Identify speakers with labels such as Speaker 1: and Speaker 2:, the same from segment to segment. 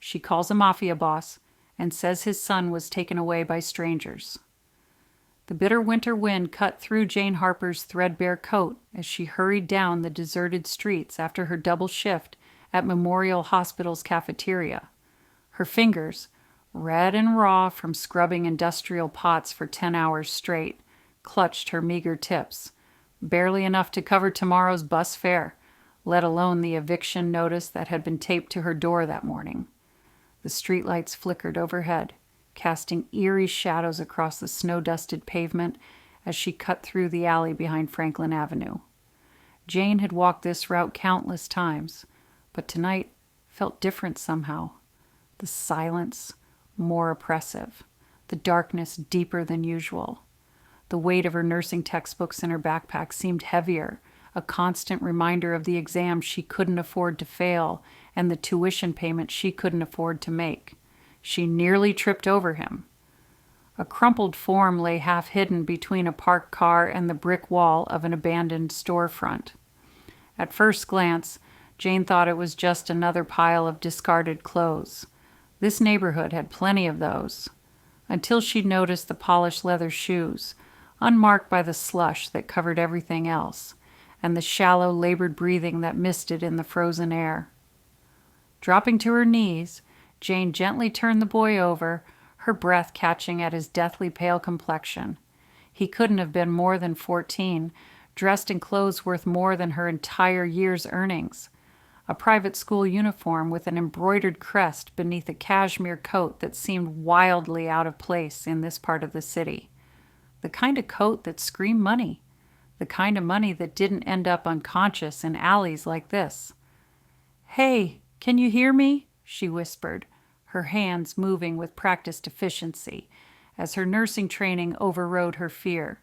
Speaker 1: She calls a Mafia boss and says his son was taken away by strangers. The bitter winter wind cut through Jane Harper's threadbare coat as she hurried down the deserted streets after her double shift at Memorial Hospital's cafeteria. Her fingers, red and raw from scrubbing industrial pots for 10 hours straight, clutched her meager tips, barely enough to cover tomorrow's bus fare, let alone the eviction notice that had been taped to her door that morning. The streetlights flickered overhead, casting eerie shadows across the snow-dusted pavement as she cut through the alley behind Franklin Avenue. Jane had walked this route countless times, but tonight felt different somehow. The silence more oppressive, the darkness deeper than usual. The weight of her nursing textbooks in her backpack seemed heavier, a constant reminder of the exams she couldn't afford to fail and the tuition payment she couldn't afford to make. She nearly tripped over him. A crumpled form lay half hidden between a parked car and the brick wall of an abandoned storefront. At first glance, Jane thought it was just another pile of discarded clothes. This neighborhood had plenty of those, until she noticed the polished leather shoes, unmarked by the slush that covered everything else, and the shallow, labored breathing that misted in the frozen air. Dropping to her knees, Jane gently turned the boy over, her breath catching at his deathly pale complexion. He couldn't have been more than 14, dressed in clothes worth more than her entire year's earnings. A private school uniform with an embroidered crest beneath a cashmere coat that seemed wildly out of place in this part of the city. The kind of coat that screamed money. The kind of money that didn't end up unconscious in alleys like this. "Hey, can you hear me?" she whispered, her hands moving with practiced efficiency as her nursing training overrode her fear.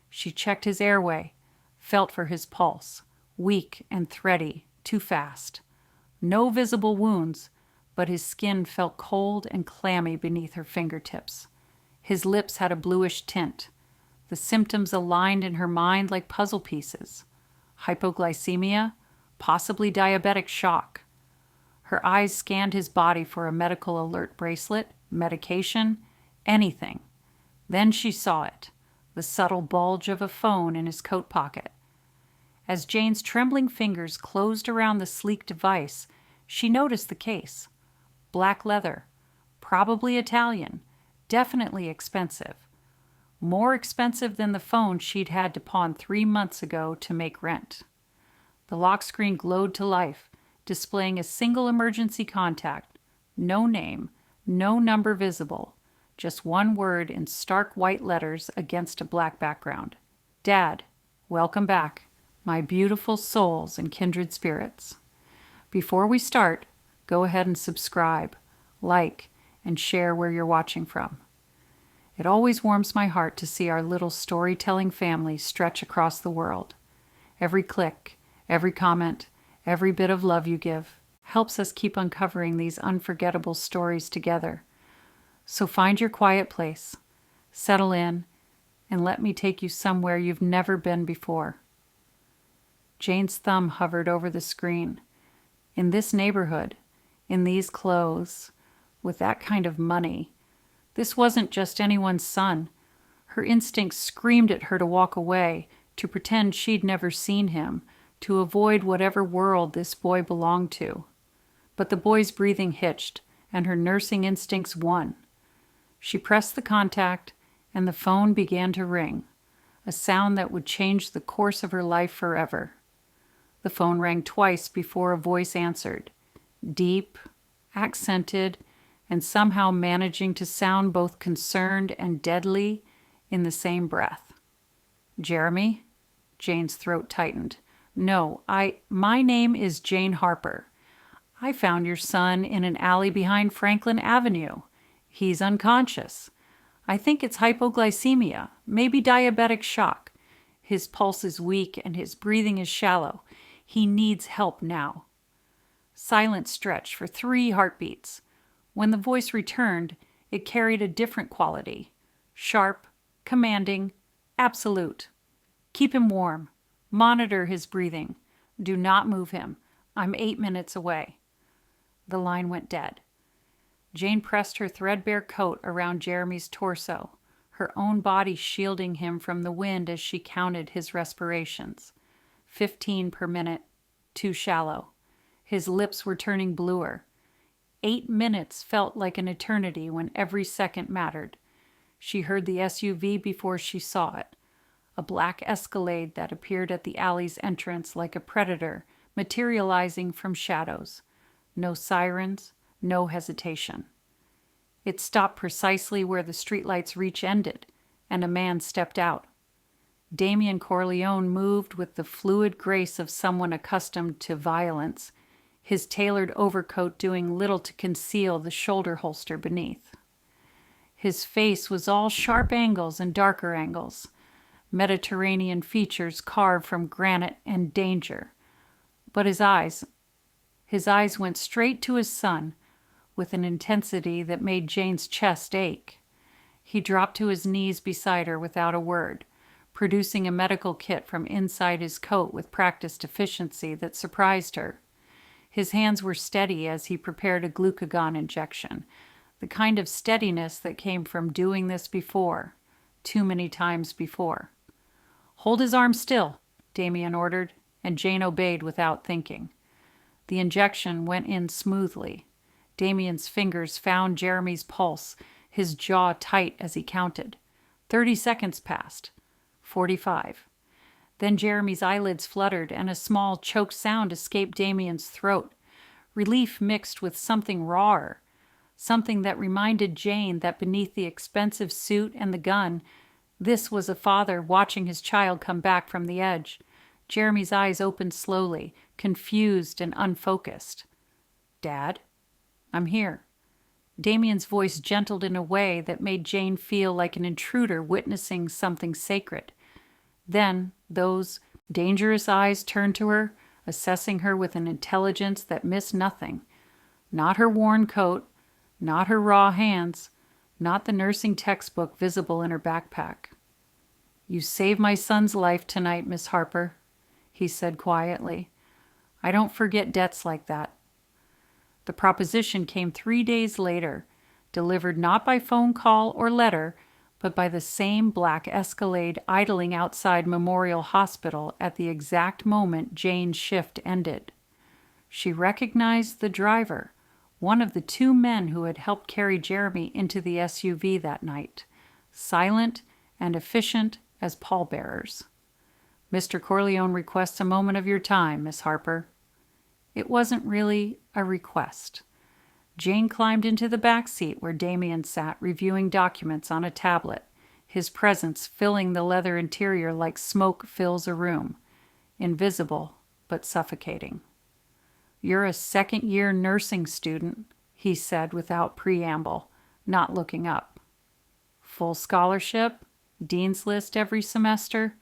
Speaker 1: She checked his airway, felt for his pulse, weak and thready, too fast. No visible wounds, but his skin felt cold and clammy beneath her fingertips. His lips had a bluish tint. The symptoms aligned in her mind like puzzle pieces. Hypoglycemia, possibly diabetic shock. Her eyes scanned his body for a medical alert bracelet, medication, anything. Then she saw it, the subtle bulge of a phone in his coat pocket. As Jane's trembling fingers closed around the sleek device, she noticed the case. Black leather, probably Italian, definitely expensive. More expensive than the phone she'd had to pawn 3 months ago to make rent. The lock screen glowed to life, displaying a single emergency contact. No name, no number visible, just one word in stark white letters against a black background. "Dad, welcome back, my beautiful souls and kindred spirits." Before we start, go ahead and subscribe, like, and share where you're watching from. It always warms my heart to see our little storytelling family stretch across the world. Every click, every comment, every bit of love you give helps us keep uncovering these unforgettable stories together. So find your quiet place, settle in, and let me take you somewhere you've never been before. Jane's thumb hovered over the screen. In this neighborhood, in these clothes, with that kind of money, this wasn't just anyone's son. Her instincts screamed at her to walk away, to pretend she'd never seen him, to avoid whatever world this boy belonged to. But the boy's breathing hitched, and her nursing instincts won. She pressed the contact, and the phone began to ring, a sound that would change the course of her life forever. The phone rang twice before a voice answered, deep, accented, and somehow managing to sound both concerned and deadly in the same breath. "Jeremy?" Jane's throat tightened. "No, my name is Jane Harper. I found your son in an alley behind Franklin Avenue. He's unconscious. I think it's hypoglycemia, maybe diabetic shock. His pulse is weak and his breathing is shallow. He needs help now." Silence stretched for 3 heartbeats. When the voice returned, it carried a different quality. Sharp, commanding, absolute. "Keep him warm. Monitor his breathing. Do not move him. I'm 8 minutes away." The line went dead. Jane pressed her threadbare coat around Jeremy's torso, her own body shielding him from the wind as she counted his respirations. 15 per minute, too shallow. His lips were turning bluer. 8 minutes felt like an eternity when every second mattered. She heard the SUV before she saw it, a black Escalade that appeared at the alley's entrance like a predator materializing from shadows. No sirens, no hesitation. It stopped precisely where the streetlight's reach ended, and a man stepped out. Damien Corleone moved with the fluid grace of someone accustomed to violence, his tailored overcoat doing little to conceal the shoulder holster beneath. His face was all sharp angles and darker angles, Mediterranean features carved from granite and danger. But his eyes went straight to his son with an intensity that made Jane's chest ache. He dropped to his knees beside her without a word, producing a medical kit from inside his coat with practiced efficiency that surprised her. His hands were steady as he prepared a glucagon injection, the kind of steadiness that came from doing this before, too many times before. "Hold his arm still," Damien ordered, and Jane obeyed without thinking. The injection went in smoothly. Damien's fingers found Jeremy's pulse, his jaw tight as he counted. 30 seconds passed. 45. Then Jeremy's eyelids fluttered and a small, choked sound escaped Damien's throat. Relief mixed with something rawer, something that reminded Jane that beneath the expensive suit and the gun, this was a father watching his child come back from the edge. Jeremy's eyes opened slowly, confused and unfocused. "Dad? I'm here." Damien's voice gentled in a way that made Jane feel like an intruder witnessing something sacred. Then those dangerous eyes turned to her, assessing her with an intelligence that missed nothing. Not her worn coat, not her raw hands, not the nursing textbook visible in her backpack. "You saved my son's life tonight, Miss Harper," he said quietly. "I don't forget debts like that." The proposition came 3 days later, delivered not by phone call or letter, but by the same black Escalade idling outside Memorial Hospital at the exact moment Jane's shift ended. She recognized the driver, one of the 2 men who had helped carry Jeremy into the SUV that night, silent and efficient as pallbearers. "Mr. Corleone requests a moment of your time, Miss Harper." It wasn't really a request. Jane climbed into the back seat where Damien sat reviewing documents on a tablet, his presence filling the leather interior like smoke fills a room, invisible but suffocating. "You're a second-year nursing student," he said without preamble, not looking up. "Full scholarship? Dean's List every semester?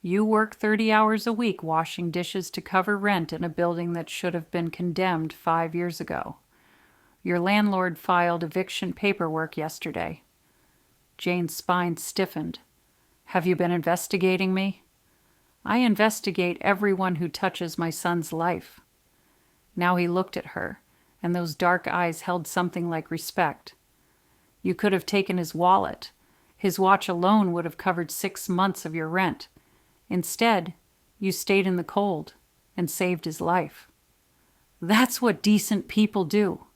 Speaker 1: You work 30 hours a week washing dishes to cover rent in a building that should have been condemned 5 years ago. Your landlord filed eviction paperwork yesterday." Jane's spine stiffened. "Have you been investigating me?" "I investigate everyone who touches my son's life." Now he looked at her, and those dark eyes held something like respect. "You could have taken his wallet. His watch alone would have covered 6 months of your rent. Instead, you stayed in the cold and saved his life." "That's what decent people do."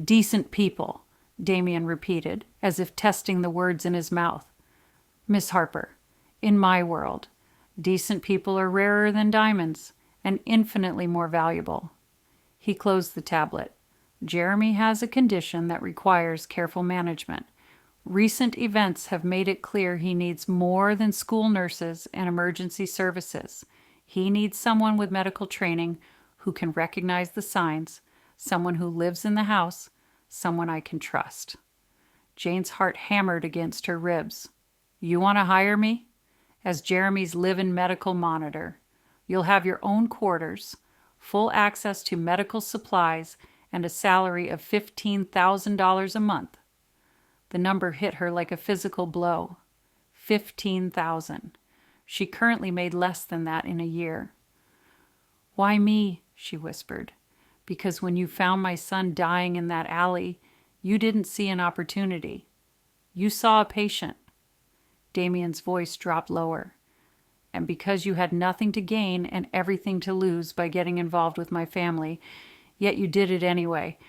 Speaker 1: "Decent people," Damien repeated, as if testing the words in his mouth. "Miss Harper, in my world, decent people are rarer than diamonds and infinitely more valuable." He closed the tablet. "Jeremy has a condition that requires careful management. Recent events have made it clear he needs more than school nurses and emergency services. He needs someone with medical training who can recognize the signs, someone who lives in the house, someone I can trust." Jane's heart hammered against her ribs. "You want to hire me? As Jeremy's live-in medical monitor. You'll have your own quarters, full access to medical supplies, and a salary of $15,000 a month." The number hit her like a physical blow. 15,000. She currently made less than that in a year. "Why me?" she whispered. "Because when you found my son dying in that alley, You didn't see an opportunity. You saw a patient." Damien's voice dropped lower. "And because you had nothing to gain and everything to lose by getting involved with my family, yet you did it anyway.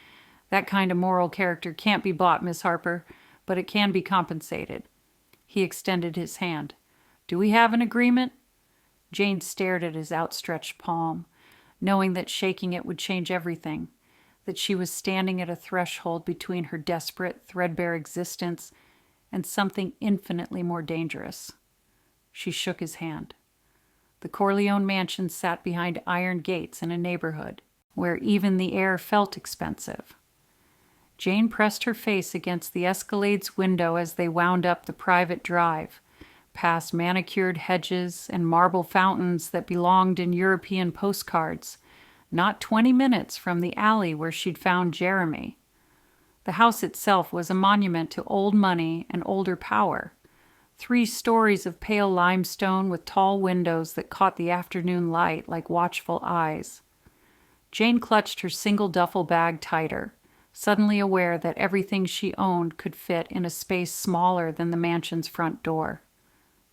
Speaker 1: That kind of moral character can't be bought, Miss Harper, but it can be compensated." He extended his hand. "Do we have an agreement?" Jane stared at his outstretched palm, knowing that shaking it would change everything, that she was standing at a threshold between her desperate, threadbare existence and something infinitely more dangerous. She shook his hand. The Corleone mansion sat behind iron gates in a neighborhood where even the air felt expensive. Jane pressed her face against the Escalade's window as they wound up the private drive, past manicured hedges and marble fountains that belonged in European postcards, not 20 minutes from the alley where she'd found Jeremy. The house itself was a monument to old money and older power. 3 stories of pale limestone with tall windows that caught the afternoon light like watchful eyes. Jane clutched her single duffel bag tighter, suddenly aware that everything she owned could fit in a space smaller than the mansion's front door.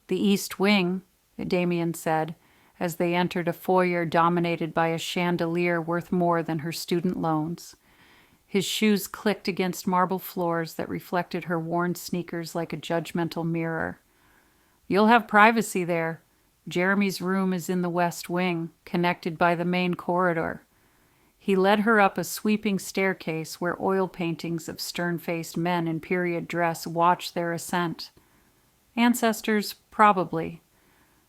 Speaker 1: "The East Wing," Damien said, as they entered a foyer dominated by a chandelier worth more than her student loans. His shoes clicked against marble floors that reflected her worn sneakers like a judgmental mirror. "You'll have privacy there. Jeremy's room is in the West Wing, connected by the main corridor." He led her up a sweeping staircase where oil paintings of stern-faced men in period dress watched their ascent. Ancestors, probably.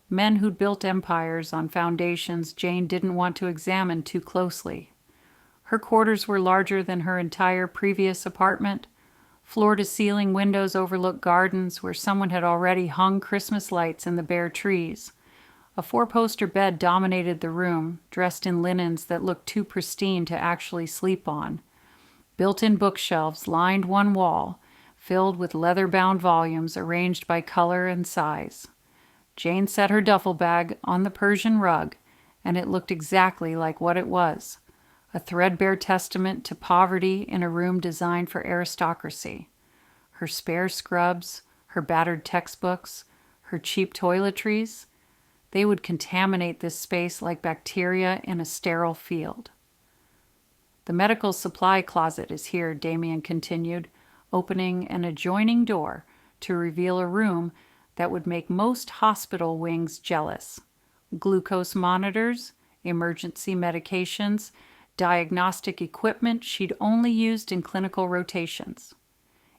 Speaker 1: Men who'd built empires on foundations Jane didn't want to examine too closely. Her quarters were larger than her entire previous apartment. Floor-to-ceiling windows overlooked gardens where someone had already hung Christmas lights in the bare trees. A 4-poster bed dominated the room, dressed in linens that looked too pristine to actually sleep on. Built-in bookshelves lined one wall, filled with leather-bound volumes arranged by color and size. Jane set her duffel bag on the Persian rug, and it looked exactly like what it was, a threadbare testament to poverty in a room designed for aristocracy. Her spare scrubs, her battered textbooks, her cheap toiletries, they would contaminate this space like bacteria in a sterile field. "The medical supply closet is here," Damien continued, opening an adjoining door to reveal a room that would make most hospital wings jealous. Glucose monitors, emergency medications, diagnostic equipment she'd only used in clinical rotations.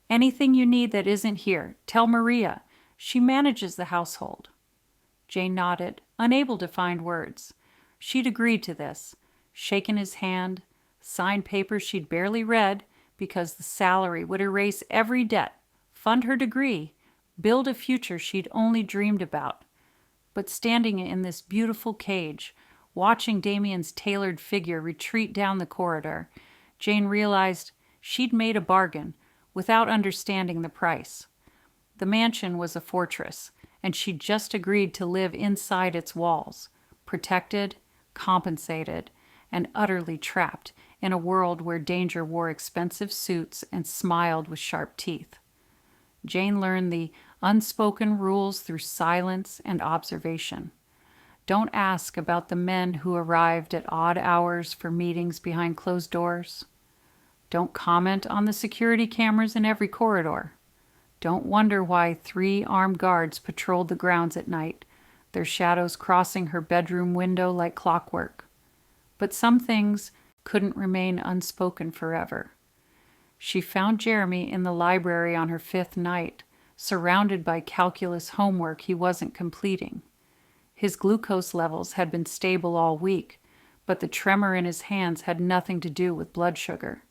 Speaker 1: "Anything you need that isn't here, tell Maria. She manages the household." Jane nodded, unable to find words. She'd agreed to this, shaken his hand, signed papers she'd barely read because the salary would erase every debt, fund her degree, build a future she'd only dreamed about. But standing in this beautiful cage, watching Damien's tailored figure retreat down the corridor, Jane realized she'd made a bargain without understanding the price. The mansion was a fortress, and she'd just agreed to live inside its walls, protected, compensated, and utterly trapped in a world where danger wore expensive suits and smiled with sharp teeth. Jane learned the unspoken rules through silence and observation. Don't ask about the men who arrived at odd hours for meetings behind closed doors. Don't comment on the security cameras in every corridor. Don't wonder why 3 armed guards patrolled the grounds at night, their shadows crossing her bedroom window like clockwork. But some things couldn't remain unspoken forever. She found Jeremy in the library on her 5th night, surrounded by calculus homework he wasn't completing. His glucose levels had been stable all week, but the tremor in his hands had nothing to do with blood sugar.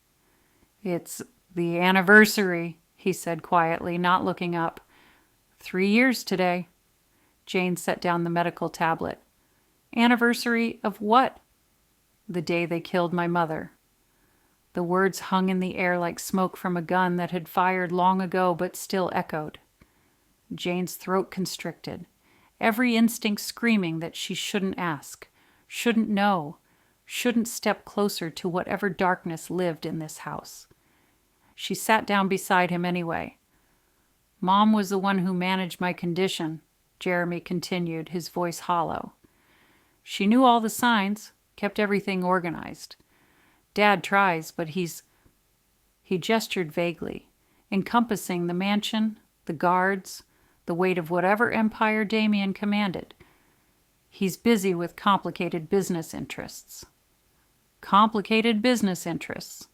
Speaker 1: "It's the anniversary," he said quietly, not looking up. 3 years today." Jane set down the medical tablet. "Anniversary of what?" "The day they killed my mother." The words hung in the air like smoke from a gun that had fired long ago but still echoed. Jane's throat constricted, every instinct screaming that she shouldn't ask, shouldn't know, shouldn't step closer to whatever darkness lived in this house. She sat down beside him anyway. Mom was the one who managed my condition, Jeremy continued, his voice hollow. She knew all the signs, kept everything organized. Dad tries, but He gestured vaguely, encompassing the mansion, the guards, the weight of whatever empire Damien commanded. He's busy with complicated business interests. Complicated business interests.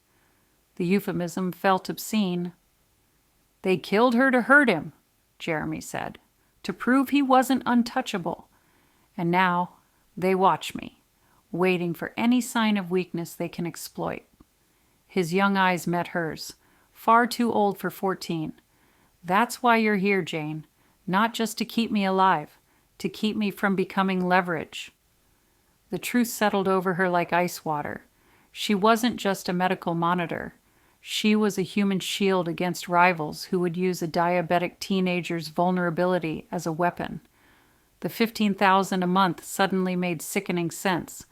Speaker 1: The euphemism felt obscene. They killed her to hurt him, Jeremy said, to prove he wasn't untouchable. And now they watch me, waiting for any sign of weakness they can exploit. His young eyes met hers, far too old for 14. That's why you're here, Jane, not just to keep me alive, to keep me from becoming leverage. The truth settled over her like ice water. She wasn't just a medical monitor. She was a human shield against rivals who would use a diabetic teenager's vulnerability as a weapon. The $15,000 a month suddenly made sickening sense.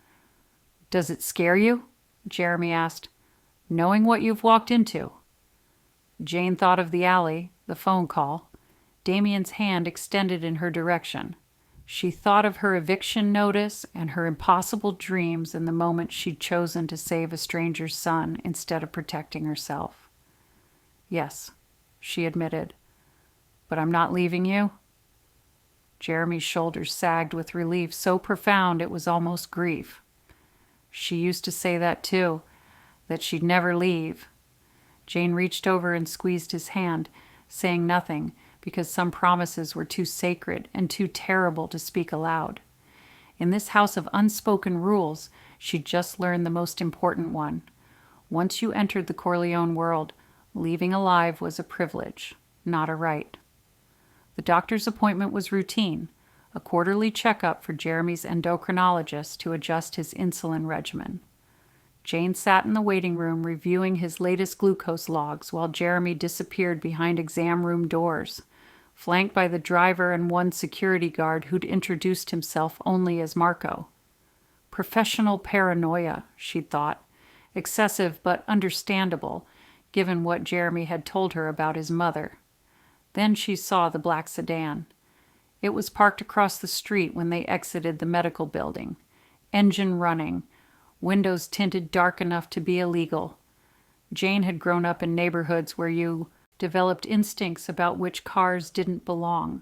Speaker 1: Does it scare you? Jeremy asked. Knowing what you've walked into. Jane thought of the alley, the phone call. Damien's hand extended in her direction. She thought of her eviction notice and her impossible dreams in the moment she'd chosen to save a stranger's son instead of protecting herself. Yes, she admitted. But I'm not leaving you? Jeremy's shoulders sagged with relief so profound it was almost grief. She used to say that too, that she'd never leave. Jane reached over and squeezed his hand, saying nothing, because some promises were too sacred and too terrible to speak aloud. In this house of unspoken rules, she'd just learned the most important one. Once you entered the Corleone world, leaving alive was a privilege, not a right. The doctor's appointment was routine, a quarterly checkup for Jeremy's endocrinologist to adjust his insulin regimen. Jane sat in the waiting room reviewing his latest glucose logs while Jeremy disappeared behind exam room doors, flanked by the driver and one security guard who'd introduced himself only as Marco. Professional paranoia, she'd thought, excessive but understandable, given what Jeremy had told her about his mother. Then she saw the black sedan. It was parked across the street when they exited the medical building, engine running, windows tinted dark enough to be illegal. Jane had grown up in neighborhoods where you developed instincts about which cars didn't belong,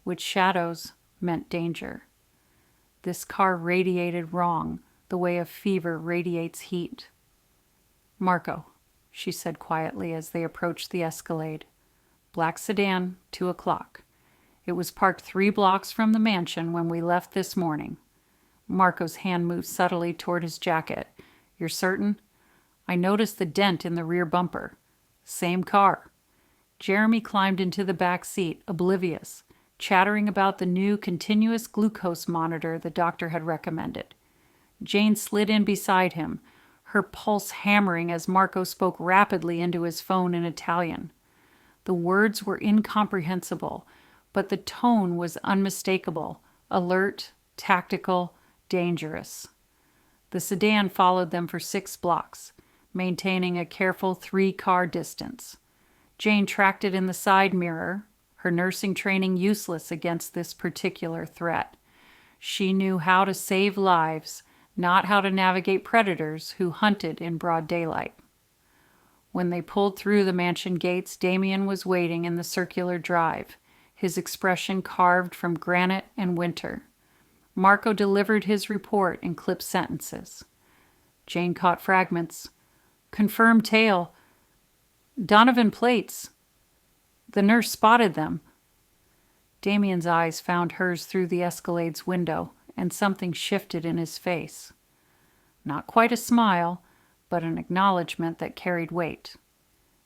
Speaker 1: which shadows meant danger. This car radiated wrong, the way a fever radiates heat. Marco, she said quietly as they approached the Escalade. Black sedan, 2:00. It was parked 3 blocks from the mansion when we left this morning. Marco's hand moved subtly toward his jacket. You're certain? I noticed the dent in the rear bumper. Same car. Jeremy climbed into the back seat, oblivious, chattering about the new continuous glucose monitor the doctor had recommended. Jane slid in beside him, her pulse hammering as Marco spoke rapidly into his phone in Italian. The words were incomprehensible, but the tone was unmistakable, alert, tactical, dangerous. The sedan followed them for 6 blocks, maintaining a careful 3-car distance. Jane tracked it in the side mirror, her nursing training useless against this particular threat. She knew how to save lives, not how to navigate predators who hunted in broad daylight. When they pulled through the mansion gates, Damien was waiting in the circular drive, his expression carved from granite and winter. Marco delivered his report in clipped sentences. Jane caught fragments. Confirmed tale. Donovan plates. The nurse spotted them. Damien's eyes found hers through the Escalade's window, and something shifted in his face. Not quite a smile, but an acknowledgement that carried weight.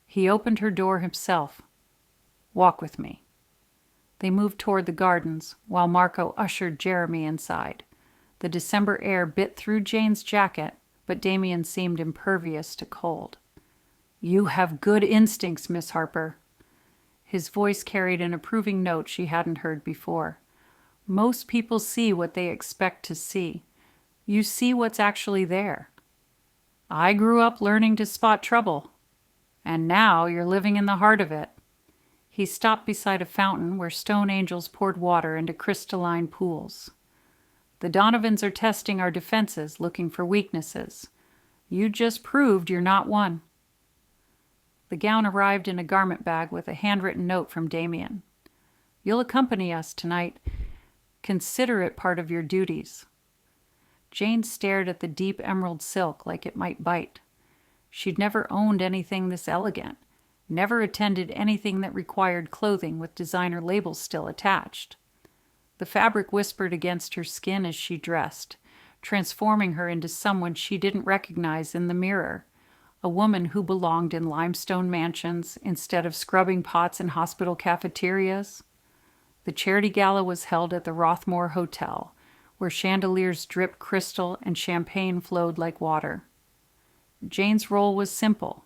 Speaker 1: He opened her door himself. Walk with me. They moved toward the gardens, while Marco ushered Jeremy inside. The December air bit through Jane's jacket, but Damien seemed impervious to cold. You have good instincts, Miss Harper. His voice carried an approving note she hadn't heard before. Most people see what they expect to see. You see what's actually there. I grew up learning to spot trouble. And now you're living in the heart of it. He stopped beside a fountain where stone angels poured water into crystalline pools. The Donovans are testing our defenses, looking for weaknesses. You just proved you're not one. The gown arrived in a garment bag with a handwritten note from Damien. You'll accompany us tonight. Consider it part of your duties. Jane stared at the deep emerald silk like it might bite. She'd never owned anything this elegant, never attended anything that required clothing with designer labels still attached. The fabric whispered against her skin as she dressed, transforming her into someone she didn't recognize in the mirror, a woman who belonged in limestone mansions instead of scrubbing pots in hospital cafeterias. The charity gala was held at the Rothmore Hotel, where chandeliers dripped crystal and champagne flowed like water. Jane's role was simple.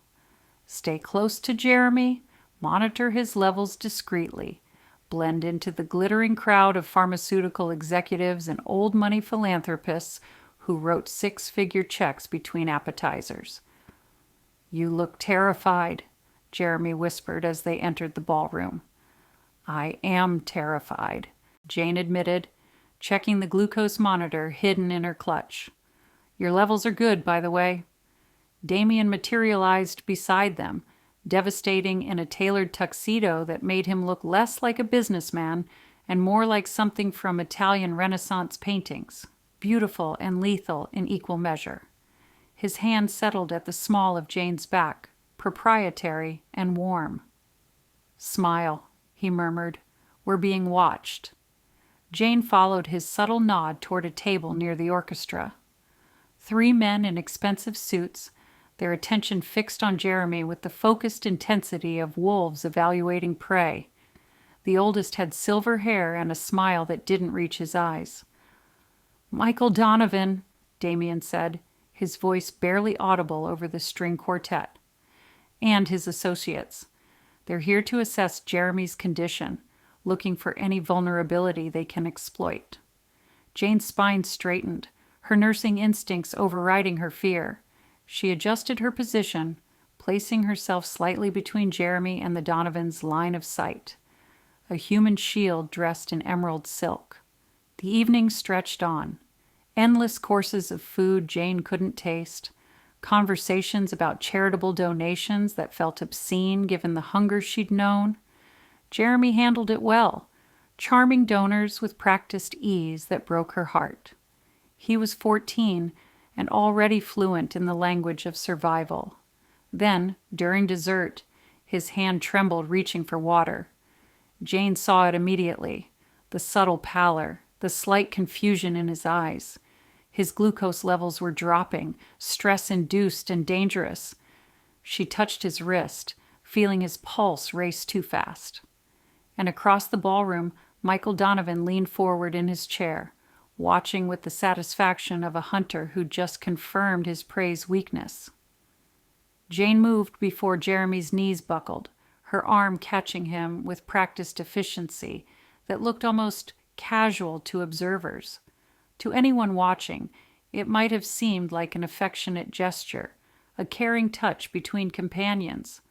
Speaker 1: Stay close to Jeremy, monitor his levels discreetly, blend into the glittering crowd of pharmaceutical executives and old money philanthropists who wrote six-figure checks between appetizers. You look terrified, Jeremy whispered as they entered the ballroom. I am terrified, Jane admitted, checking the glucose monitor hidden in her clutch. Your levels are good, by the way. Damien materialized beside them, devastating in a tailored tuxedo that made him look less like a businessman and more like something from Italian Renaissance paintings, beautiful and lethal in equal measure. His hand settled at the small of Jane's back, proprietary and warm. Smile, he murmured. We're being watched. Jane followed his subtle nod toward a table near the orchestra. 3 men in expensive suits, their attention fixed on Jeremy with the focused intensity of wolves evaluating prey. The oldest had silver hair and a smile that didn't reach his eyes. Michael Donovan, Damien said, his voice barely audible over the string quartet. And his associates. They're here to assess Jeremy's condition, looking for any vulnerability they can exploit. Jane's spine straightened, her nursing instincts overriding her fear. She adjusted her position, placing herself slightly between Jeremy and the Donovans' line of sight. A human shield dressed in emerald silk. The evening stretched on. Endless courses of food Jane couldn't taste, conversations about charitable donations that felt obscene given the hunger she'd known. Jeremy handled it well, charming donors with practiced ease that broke her heart. He was 14 and already fluent in the language of survival. Then, during dessert, his hand trembled reaching for water. Jane saw it immediately, the subtle pallor, the slight confusion in his eyes. His glucose levels were dropping, stress-induced and dangerous. She touched his wrist, feeling his pulse race too fast. And across the ballroom, Michael Donovan leaned forward in his chair, watching with the satisfaction of a hunter who'd just confirmed his prey's weakness. Jane moved before Jeremy's knees buckled, her arm catching him with practiced efficiency that looked almost casual to observers. To anyone watching, it might have seemed like an affectionate gesture, a caring touch between companions.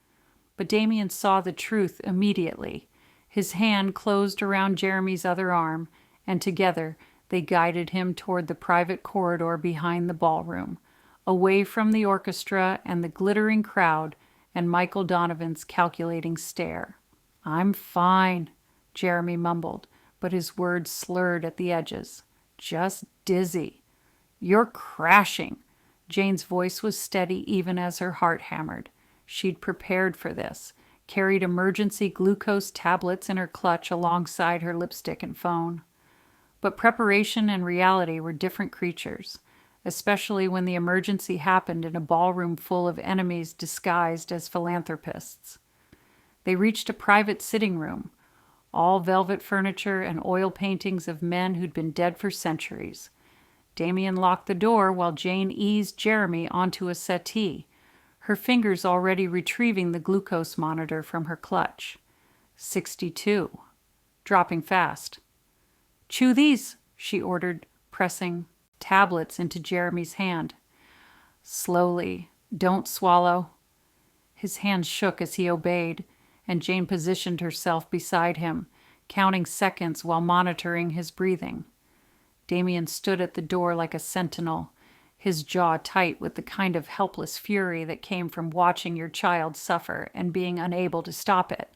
Speaker 1: But Damien saw the truth immediately. His hand closed around Jeremy's other arm, and together they guided him toward the private corridor behind the ballroom, away from the orchestra and the glittering crowd and Michael Donovan's calculating stare. I'm fine, Jeremy mumbled, but his words slurred at the edges. Just dizzy. You're crashing. Jane's voice was steady even as her heart hammered. She'd prepared for this, carried emergency glucose tablets in her clutch alongside her lipstick and phone. But preparation and reality were different creatures, especially when the emergency happened in a ballroom full of enemies disguised as philanthropists. They reached a private sitting room, all velvet furniture and oil paintings of men who'd been dead for centuries. Damien locked the door while Jane eased Jeremy onto a settee, her fingers already retrieving the glucose monitor from her clutch. 62. Dropping fast. Chew these, she ordered, pressing tablets into Jeremy's hand. Slowly. Don't swallow. His hands shook as he obeyed, and Jane positioned herself beside him, counting seconds while monitoring his breathing. Damien stood at the door like a sentinel, his jaw tight with the kind of helpless fury that came from watching your child suffer and being unable to stop it.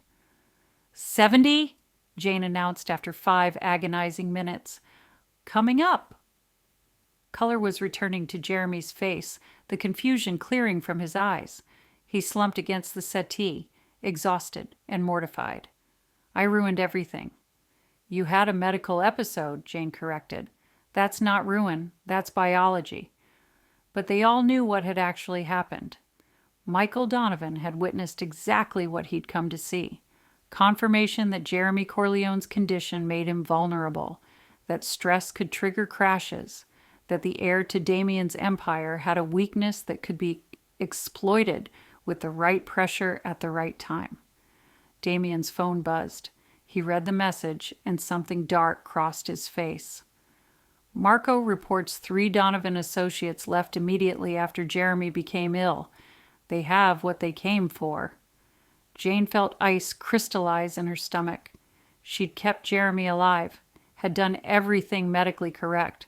Speaker 1: 70, Jane announced after 5 agonizing minutes. Coming up. Color was returning to Jeremy's face, the confusion clearing from his eyes. He slumped against the settee, exhausted and mortified. I ruined everything. You had a medical episode, Jane corrected. That's not ruin, that's biology. But they all knew what had actually happened. Michael Donovan had witnessed exactly what he'd come to see. Confirmation that Jeremy Corleone's condition made him vulnerable, that stress could trigger crashes, that the heir to Damien's empire had a weakness that could be exploited with the right pressure at the right time. Damien's phone buzzed. He read the message, and something dark crossed his face. Marco reports 3 Donovan associates left immediately after Jeremy became ill. They have what they came for. Jane felt ice crystallize in her stomach. She'd kept Jeremy alive, had done everything medically correct,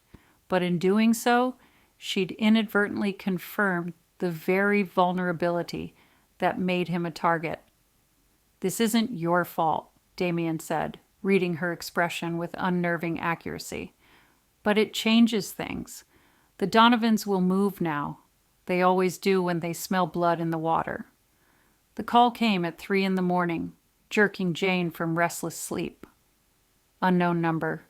Speaker 1: but in doing so, she'd inadvertently confirmed the very vulnerability that made him a target. This isn't your fault, Damien said, reading her expression with unnerving accuracy. But it changes things. The Donovans will move now. They always do when they smell blood in the water. The call came at 3 a.m, jerking Jane from restless sleep. Unknown number.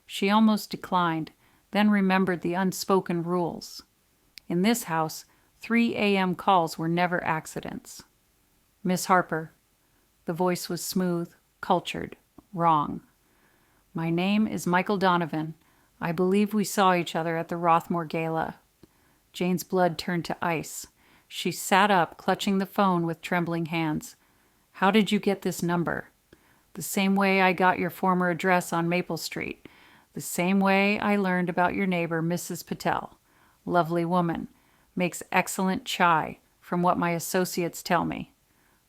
Speaker 1: She almost declined, then remembered the unspoken rules. In this house, 3 a.m. calls were never accidents. Miss Harper. The voice was smooth, cultured, wrong. My name is Michael Donovan. I believe we saw each other at the Rothmore Gala. Jane's blood turned to ice. She sat up, clutching the phone with trembling hands. How did you get this number? The same way I got your former address on Maple Street. The same way I learned about your neighbor, Mrs. Patel. Lovely woman. Makes excellent chai, from what my associates tell me.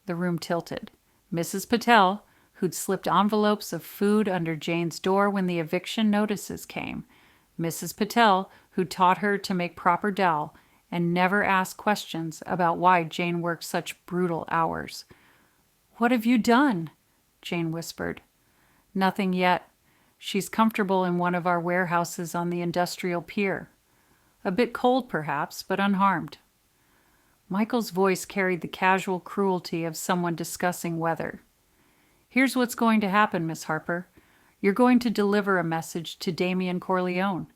Speaker 1: The room tilted. Mrs. Patel, who'd slipped envelopes of food under Jane's door when the eviction notices came. Mrs. Patel, who taught her to make proper dal and never asked questions about why Jane worked such brutal hours. What have you done? Jane whispered. Nothing yet. She's comfortable in one of our warehouses on the industrial pier. A bit cold, perhaps, but unharmed. Michael's voice carried the casual cruelty of someone discussing weather. Here's what's going to happen, Miss Harper. You're going to deliver a message to Damien Corleone.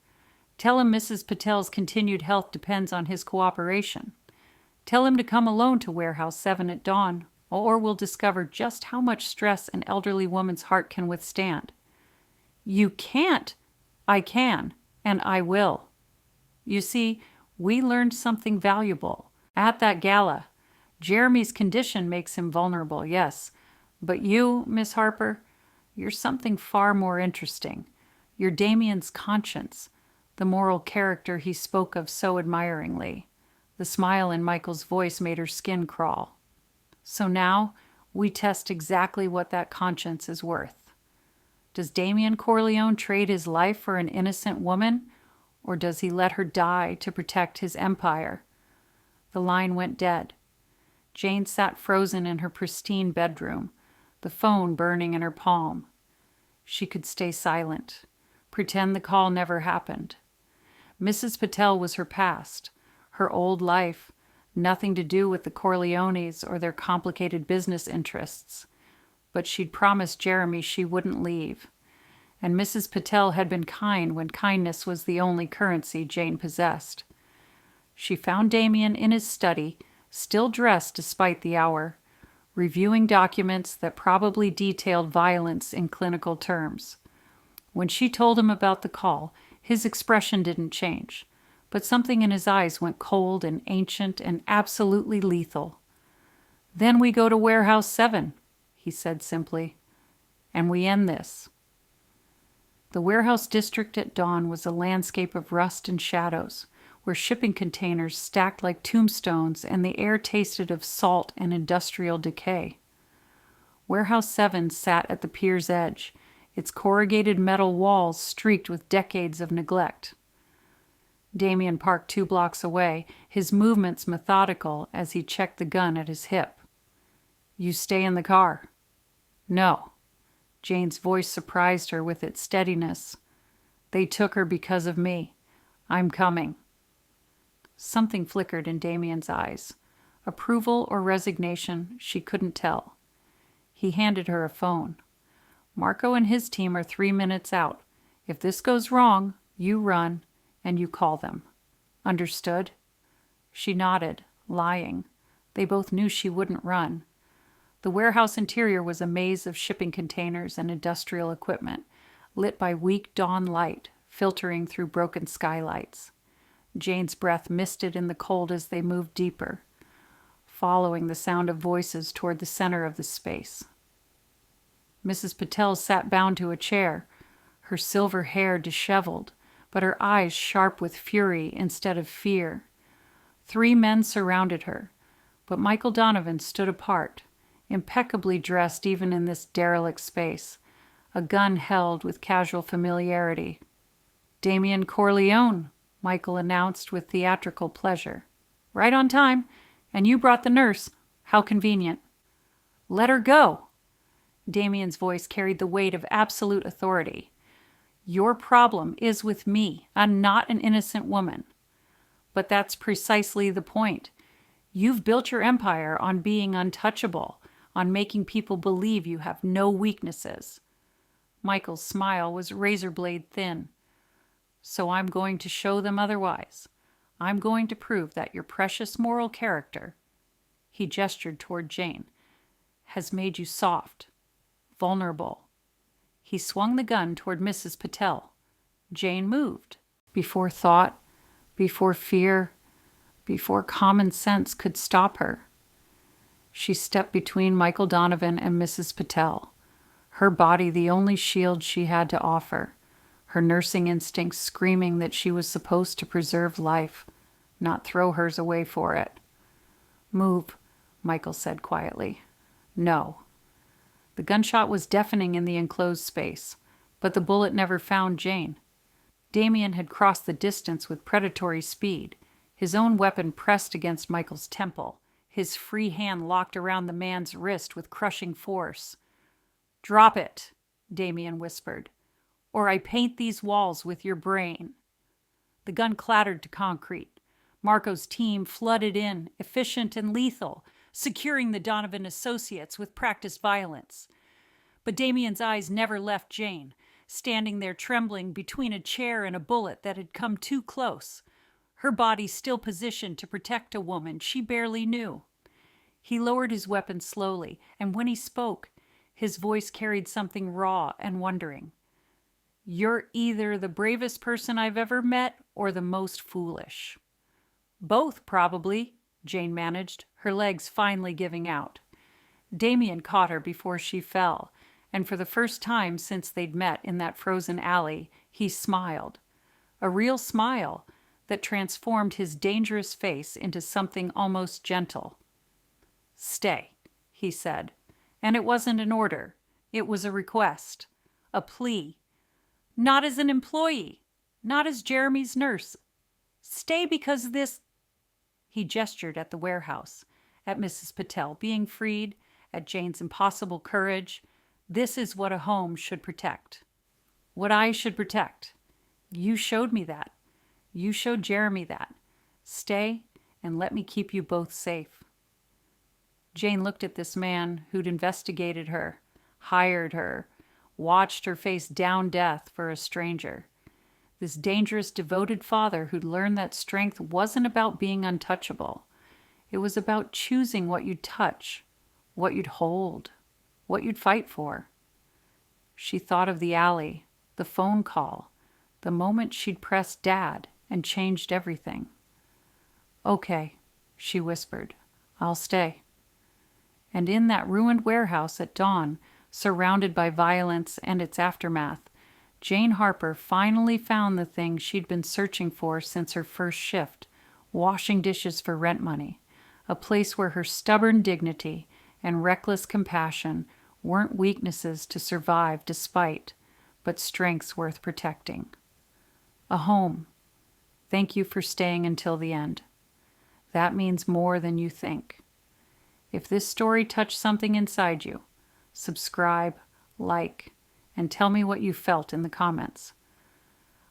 Speaker 1: Tell him Mrs. Patel's continued health depends on his cooperation. Tell him to come alone to Warehouse 7 at dawn, or we'll discover just how much stress an elderly woman's heart can withstand. You can't. I can, and I will. You see, we learned something valuable at that gala. Jeremy's condition makes him vulnerable, yes. But you, Miss Harper, you're something far more interesting. You're Damien's conscience, the moral character he spoke of so admiringly. The smile in Michael's voice made her skin crawl. So now we test exactly what that conscience is worth. Does Damien Corleone trade his life for an innocent woman, or does he let her die to protect his empire? The line went dead. Jane sat frozen in her pristine bedroom, the phone burning in her palm. She could stay silent, pretend the call never happened. Mrs. Patel was her past, her old life, nothing to do with the Corleones or their complicated business interests. But she'd promised Jeremy she wouldn't leave. And Mrs. Patel had been kind when kindness was the only currency Jane possessed. She found Damien in his study, still dressed despite the hour, reviewing documents that probably detailed violence in clinical terms. When she told him about the call, his expression didn't change, but something in his eyes went cold and ancient and absolutely lethal. Then we go to Warehouse 7, he said simply, and we end this. The warehouse district at dawn was a landscape of rust and shadows, where shipping containers stacked like tombstones and the air tasted of salt and industrial decay. Warehouse 7 sat at the pier's edge, its corrugated metal walls streaked with decades of neglect. Damien parked 2 blocks away, his movements methodical as he checked the gun at his hip. "You stay in the car." "No." Jane's voice surprised her with its steadiness. "They took her because of me. I'm coming." Something flickered in Damien's eyes. Approval or resignation, she couldn't tell. He handed her a phone. "Marco and his team are 3 minutes out. If this goes wrong, you run, and you call them. Understood?" She nodded, lying. They both knew she wouldn't run. The warehouse interior was a maze of shipping containers and industrial equipment, lit by weak dawn light, filtering through broken skylights. Jane's breath misted in the cold as they moved deeper, following the sound of voices toward the center of the space. Mrs. Patel sat bound to a chair, her silver hair disheveled, but her eyes sharp with fury instead of fear. 3 men surrounded her, but Michael Donovan stood apart, impeccably dressed even in this derelict space, a gun held with casual familiarity. "Damien Corleone," Michael announced with theatrical pleasure. "Right on time. And you brought the nurse. How convenient." "Let her go." Damien's voice carried the weight of absolute authority. "Your problem is with me. I'm not an innocent woman." "But that's precisely the point. You've built your empire on being untouchable, on making people believe you have no weaknesses." Michael's smile was razor-blade thin. "So I'm going to show them otherwise. I'm going to prove that your precious moral character," he gestured toward Jane, "has made you soft, vulnerable." He swung the gun toward Mrs. Patel. Jane moved. Before thought, before fear, before common sense could stop her. She stepped between Michael Donovan and Mrs. Patel, her body the only shield she had to offer, her nursing instincts screaming that she was supposed to preserve life, not throw hers away for it. "Move," Michael said quietly. "No." The gunshot was deafening in the enclosed space, but the bullet never found Jane. Damien had crossed the distance with predatory speed, his own weapon pressed against Michael's temple, his free hand locked around the man's wrist with crushing force. "Drop it," Damien whispered, "or I paint these walls with your brain." The gun clattered to concrete. Marco's team flooded in, efficient and lethal, securing the Donovan associates with practiced violence. But Damien's eyes never left Jane, standing there trembling between a chair and a bullet that had come too close, her body still positioned to protect a woman she barely knew. He lowered his weapon slowly, and when he spoke, his voice carried something raw and wondering. "You're either the bravest person I've ever met or the most foolish." "Both, probably," Jane managed, her legs finally giving out. Damien caught her before she fell, and for the first time since they'd met in that frozen alley, he smiled. A real smile that transformed his dangerous face into something almost gentle. "Stay," he said, and it wasn't an order. It was a request, a plea. "Not as an employee, not as Jeremy's nurse. Stay because this—" He gestured at the warehouse, at Mrs. Patel being freed, at Jane's impossible courage. "This is what a home should protect. What I should protect. You showed me that. You showed Jeremy that. Stay and let me keep you both safe." Jane looked at this man who'd investigated her, hired her, watched her face down death for a stranger. This dangerous, devoted father who'd learned that strength wasn't about being untouchable. It was about choosing what you'd touch, what you'd hold, what you'd fight for. She thought of the alley, the phone call, the moment she'd pressed Dad and changed everything. "Okay," she whispered, "I'll stay." And in that ruined warehouse at dawn, surrounded by violence and its aftermath, Jane Harper finally found the thing she'd been searching for since her first shift, washing dishes for rent money, a place where her stubborn dignity and reckless compassion weren't weaknesses to survive despite, but strengths worth protecting. A home. Thank you for staying until the end. That means more than you think. If this story touched something inside you, subscribe, like, and tell me what you felt in the comments.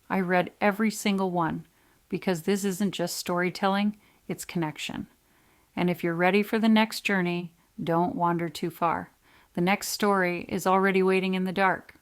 Speaker 1: I read every single one because this isn't just storytelling, it's connection. And if you're ready for the next journey, don't wander too far. The next story is already waiting in the dark.